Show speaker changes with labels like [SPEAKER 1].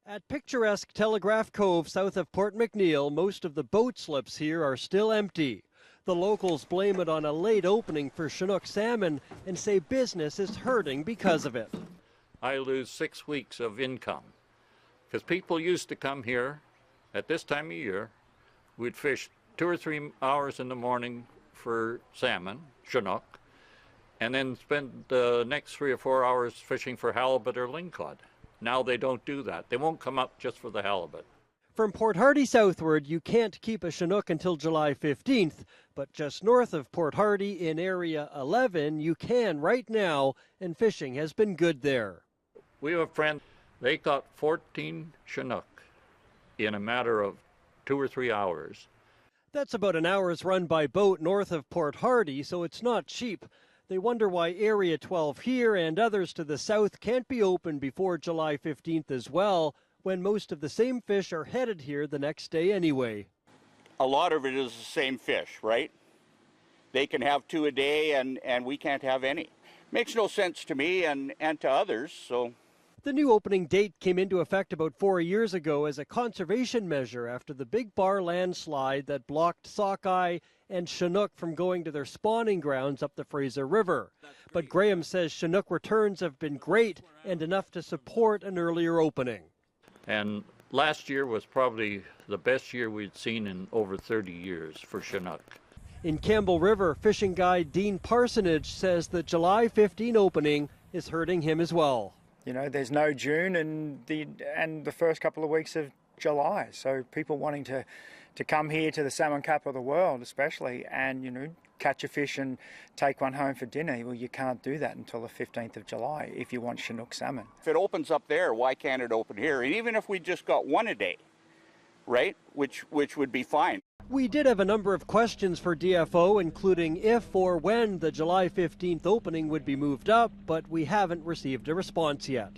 [SPEAKER 1] At picturesque Telegraph Cove south of Port McNeill, most of the boat slips here are still empty. The locals blame it on a late opening for Chinook salmon and say business is hurting because of it.
[SPEAKER 2] I lose 6 weeks of income because people used to come here at this time of year. We'd fish 2 or 3 hours in the morning for salmon, Chinook, and then spend the next 3 or 4 hours fishing for halibut or lingcod. Now they don't do that. They won't come up just for the halibut.
[SPEAKER 1] From Port Hardy southward, you can't keep a Chinook until July 15th, but just north of Port Hardy in Area 11, you can right now, and fishing has been good there.
[SPEAKER 2] We have a friend, they caught 14 Chinook in a matter of 2 or 3 hours.
[SPEAKER 1] That's about an hour's run by boat north of Port Hardy, so it's not cheap. They wonder why Area 12 here and others to the south can't be open before July 15th as well, when most of the same fish are headed here the next day anyway.
[SPEAKER 3] A lot of it is the same fish, right? They can have 2 a day and we can't have any. Makes no sense to me and to others, so.
[SPEAKER 1] The new opening date came into effect about 4 years ago as a conservation measure after the Big Bar landslide that blocked sockeye and Chinook from going to their spawning grounds up the Fraser River. But Graham says Chinook returns have been great and enough to support an earlier opening.
[SPEAKER 2] And last year was probably the best year we'd seen in over 30 years for Chinook.
[SPEAKER 1] In Campbell River, fishing guide Dean Parsonage says the July 15 opening is hurting him as well.
[SPEAKER 4] You know, there's no June and the first couple of weeks of July, so people wanting to come here to the salmon capital of the world especially and, you know, catch a fish and take one home for dinner. Well, you can't do that until the 15th of July if you want Chinook salmon.
[SPEAKER 3] If it opens up there, why can't it open here? And even if we just got 1 a day, right, which would be fine.
[SPEAKER 1] We did have a number of questions for DFO, including if or when the July 15th opening would be moved up, but we haven't received a response yet.